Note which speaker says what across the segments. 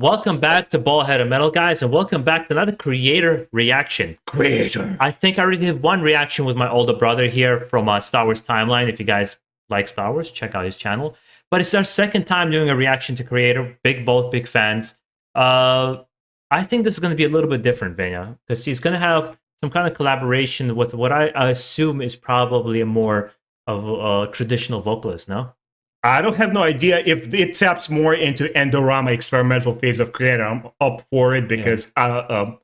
Speaker 1: Welcome back to BaldHeaded Metal, guys, and welcome back to another creator reaction.
Speaker 2: Creator.
Speaker 1: I think I already did one reaction with my older brother here from Star Wars Timeline. If you guys like Star Wars, check out his channel. But it's our second time doing a reaction to Creator. Both big fans. I think this is going to be a little bit different, Vanya, because he's going to have some kind of collaboration with what I assume is probably a more of a traditional vocalist, no?
Speaker 2: I don't have no idea if it taps more into Endorama experimental phase of Creator. I'm up for it because Outcast,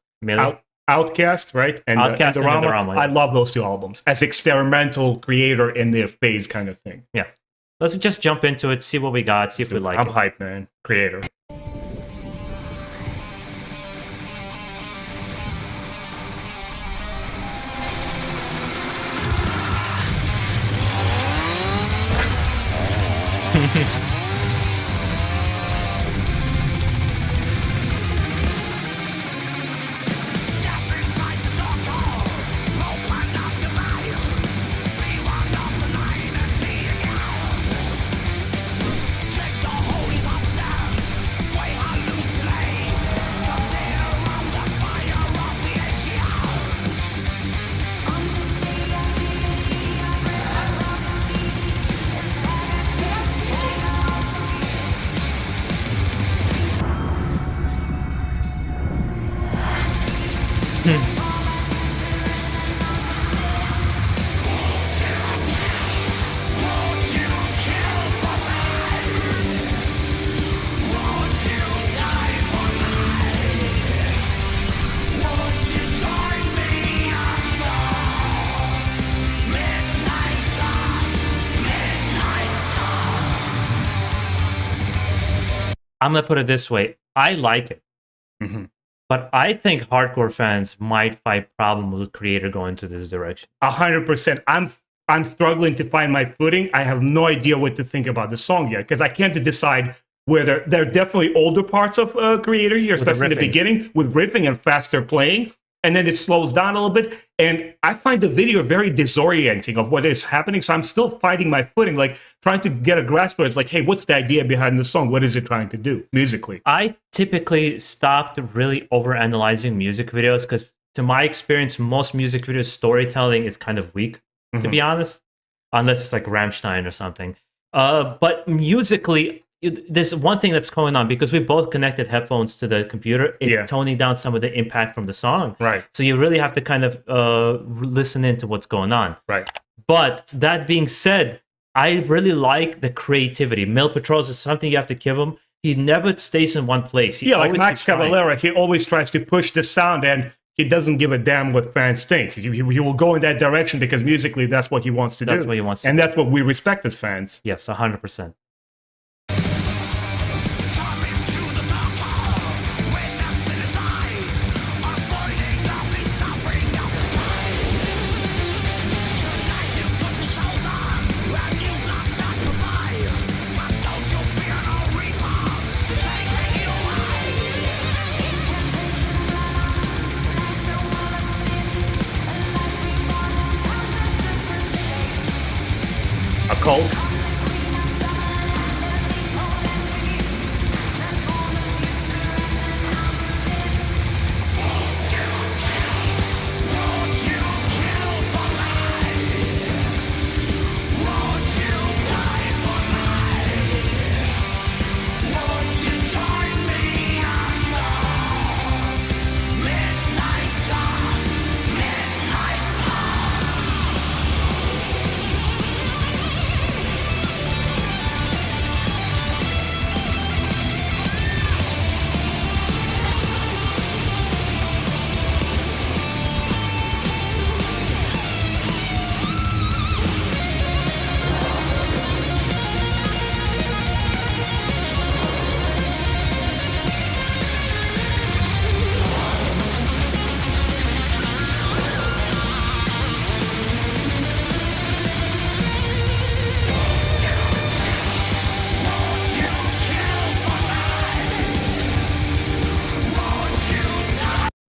Speaker 2: right? And
Speaker 1: Outcast and Endorama,
Speaker 2: I love those two albums as experimental Creator in their phase kind of thing.
Speaker 1: Yeah. Let's just jump into it, see what we got, see if we like it.
Speaker 2: I'm hyped, man. Creator.
Speaker 1: I'm gonna put it this way: I like it, but I think hardcore fans might find problems with Creator going to this direction.
Speaker 2: 100%. I'm struggling to find my footing. I have no idea what to think about the song yet because I can't decide whether there are definitely older parts of Creator here, especially in the beginning with riffing and faster playing. And then it slows down a little bit. And I find the video very disorienting of what is happening. So I'm still finding my footing, like trying to get a grasp of it. It's like, hey, what's the idea behind the song? What is it trying to do musically?
Speaker 1: I typically stopped really overanalyzing music videos because to my experience, most music video storytelling is kind of weak, to be honest, unless it's like Rammstein or something. But musically, there's one thing that's going on because we both connected headphones to the computer. It's toning down some of the impact from the song.
Speaker 2: Right.
Speaker 1: So you really have to kind of listen into what's going on.
Speaker 2: Right.
Speaker 1: But that being said, I really like the creativity. Mil Petros is something you have to give him. He never stays in one place. He
Speaker 2: like Max Cavalera, he always tries to push the sound and he doesn't give a damn what fans think. He will go in that direction because musically that's what he wants to do.
Speaker 1: That's what he wants to do.
Speaker 2: And that's what we respect as fans.
Speaker 1: Yes, 100%.
Speaker 2: A cult.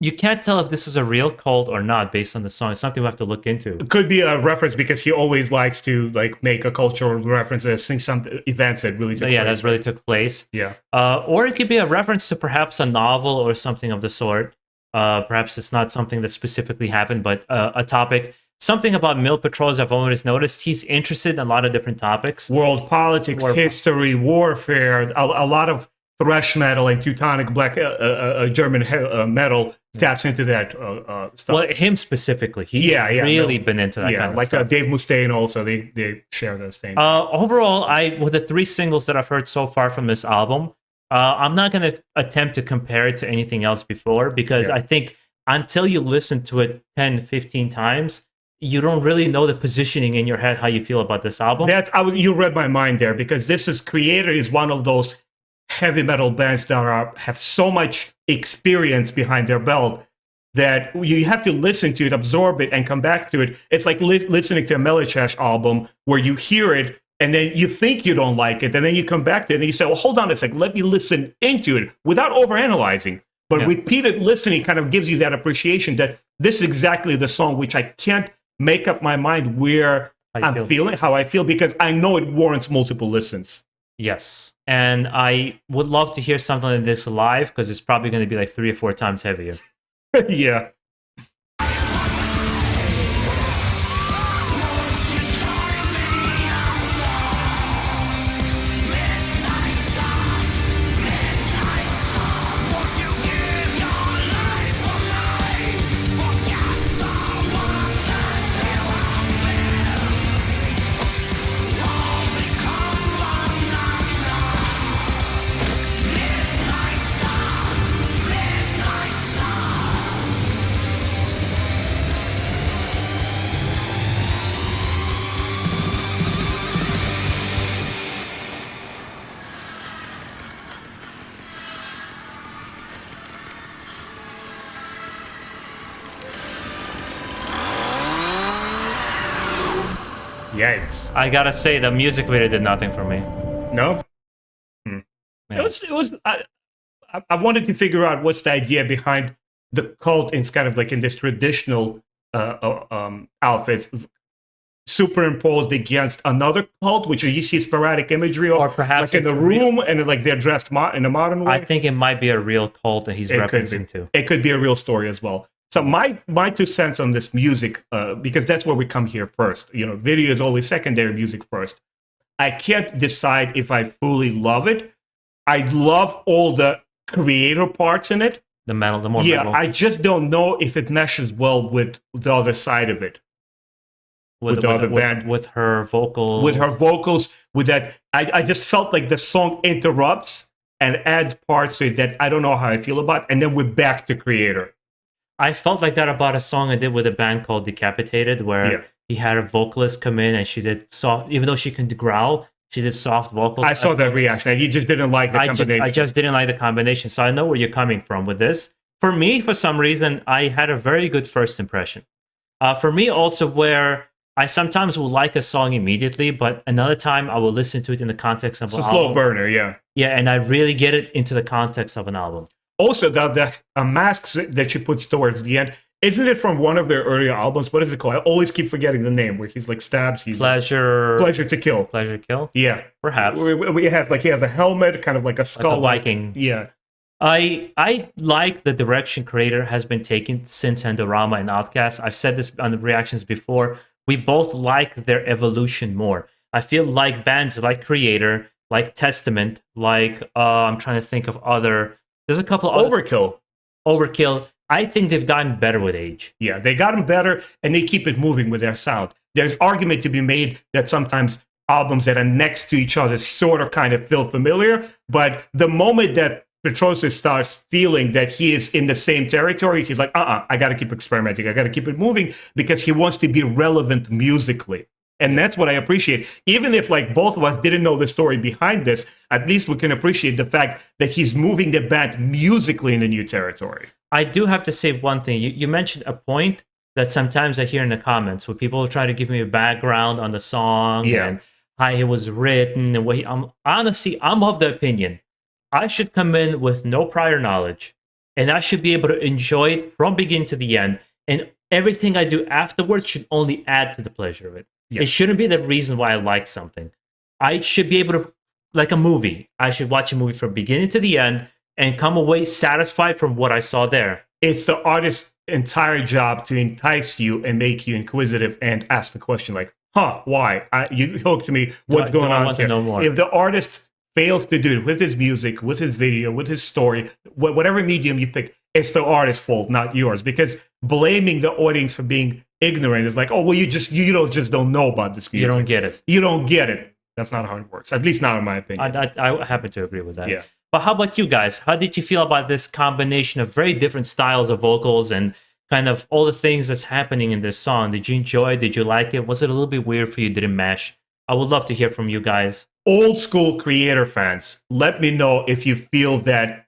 Speaker 1: you can't tell if this is a real cult or not based on the song. It's something we have to look into.
Speaker 2: It could be a reference because he always likes to like make a cultural references, sing some events that really took place.
Speaker 1: That really took place.
Speaker 2: Yeah.
Speaker 1: Or it could be a reference to perhaps a novel or something of the sort. Perhaps it's not something that specifically happened, but a topic. Something about Mill Patrols I've always noticed. He's interested in a lot of different topics.
Speaker 2: World politics, history, warfare, a lot of thrash metal and Teutonic black German metal taps into that stuff.
Speaker 1: Well, him specifically. He's really been into that kind of stuff.
Speaker 2: Like Dave Mustaine also, they share those things.
Speaker 1: Overall, with the 3 singles that I've heard so far from this album, I'm not going to attempt to compare it to anything else before, because I think until you listen to it 10, 15 times, you don't really know the positioning in your head how you feel about this album.
Speaker 2: You read my mind there, because KREATOR is one of those heavy metal bands that have so much experience behind their belt that you have to listen to it, absorb it, and come back to it. It's like listening to a Melechach album where you hear it and then you think you don't like it, and then you come back to it and you say, well, hold on a second, let me listen into it without overanalyzing. But repeated listening kind of gives you that appreciation that this is exactly the song which I can't make up my mind where I'm feeling, how I feel, because I know it warrants multiple listens.
Speaker 1: Yes. And I would love to hear something like this live, because it's probably going to be like 3 or 4 times heavier.
Speaker 2: Yeah. Yikes.
Speaker 1: I gotta say, the music video did nothing for me.
Speaker 2: No? It was I wanted to figure out what's the idea behind the cult in kind of like in this traditional outfits superimposed against another cult, which you see sporadic imagery of,
Speaker 1: or perhaps
Speaker 2: like in the room, and like they're dressed in a modern way.
Speaker 1: I think it might be a real cult that he's referencing to.
Speaker 2: It could be a real story as well. So my 2 cents on this music, because that's where we come here first. Video is always secondary, music first. I can't decide if I fully love it. I love all the KREATOR parts in it.
Speaker 1: The more metal.
Speaker 2: I just don't know if it meshes well with the other side of it. With the other band.
Speaker 1: With her vocals.
Speaker 2: With her vocals, with that. I just felt like the song interrupts and adds parts to it that I don't know how I feel about. And then we're back to KREATOR.
Speaker 1: I felt like that about a song I did with a band called Decapitated, where he had a vocalist come in and she did soft, even though she can growl, she did soft vocals.
Speaker 2: I saw that reaction, and you just didn't like the combination.
Speaker 1: I just didn't like the combination, so I know where you're coming from with this. For me, for some reason, I had a very good first impression. For me, also, where I sometimes will like a song immediately, but another time I will listen to it in the context of an album.
Speaker 2: Slow burner, yeah.
Speaker 1: Yeah, and I really get it into the context of an album.
Speaker 2: Also, the masks that she puts towards the end, isn't it from one of their earlier albums? What is it called? I always keep forgetting the name, where he's like stabs. He's
Speaker 1: Pleasure
Speaker 2: to Kill.
Speaker 1: Pleasure to Kill?
Speaker 2: Yeah.
Speaker 1: Perhaps.
Speaker 2: He has a helmet, kind of like a skull.
Speaker 1: Like a Viking.
Speaker 2: Yeah.
Speaker 1: I like the direction KREATOR has been taking since Endorama and Outcast. I've said this on the reactions before. We both like their evolution more. I feel like bands like KREATOR, like Testament, like I'm trying to think of other. There's a couple of Overkill. I think they've gotten better with age.
Speaker 2: Yeah, they gotten better, and they keep it moving with their sound. There's argument to be made that sometimes albums that are next to each other sort of kind of feel familiar, but the moment that Petrosis starts feeling that he is in the same territory, he's like, I got to keep experimenting. I got to keep it moving, because he wants to be relevant musically. And that's what I appreciate. Even if like both of us didn't know the story behind this, at least we can appreciate the fact that he's moving the band musically in the new territory.
Speaker 1: I do have to say one thing. You mentioned a point that sometimes I hear in the comments where people try to give me a background on the song and how it was written. And honestly, I'm of the opinion I should come in with no prior knowledge, and I should be able to enjoy it from beginning to the end. And everything I do afterwards should only add to the pleasure of it.
Speaker 2: Yeah.
Speaker 1: It shouldn't be the reason why I like something. I should be able to, like a movie, I should watch a movie from beginning to the end and come away satisfied from what I saw there.
Speaker 2: It's the artist's entire job to entice you and make you inquisitive and ask the question like, why? You hooked me. What's going on here? If the artist fails to do it with his music, with his video, with his story, whatever medium you pick, it's the artist's fault, not yours. Because blaming the audience for being ignorant is like, oh, well, you don't know about this music.
Speaker 1: You don't get it.
Speaker 2: You don't get it. That's not how it works. At least not in my opinion.
Speaker 1: I happen to agree with that.
Speaker 2: Yeah.
Speaker 1: But how about you guys? How did you feel about this combination of very different styles of vocals and kind of all the things that's happening in this song? Did you enjoy it? Did you like it? Was it a little bit weird for you? Did it mash? I would love to hear from you guys.
Speaker 2: Old school Creator fans, let me know if you feel that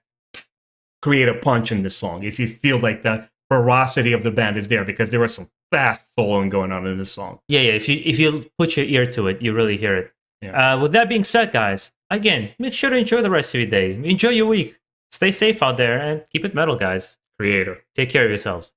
Speaker 2: Creator punch in this song. If you feel like the ferocity of the band is there, because there was some fast soloing going on in this song.
Speaker 1: Yeah. If you put your ear to it, you really hear it.
Speaker 2: Yeah.
Speaker 1: With that being said, guys, again, make sure to enjoy the rest of your day. Enjoy your week. Stay safe out there and keep it metal, guys.
Speaker 2: Creator.
Speaker 1: Take care of yourselves.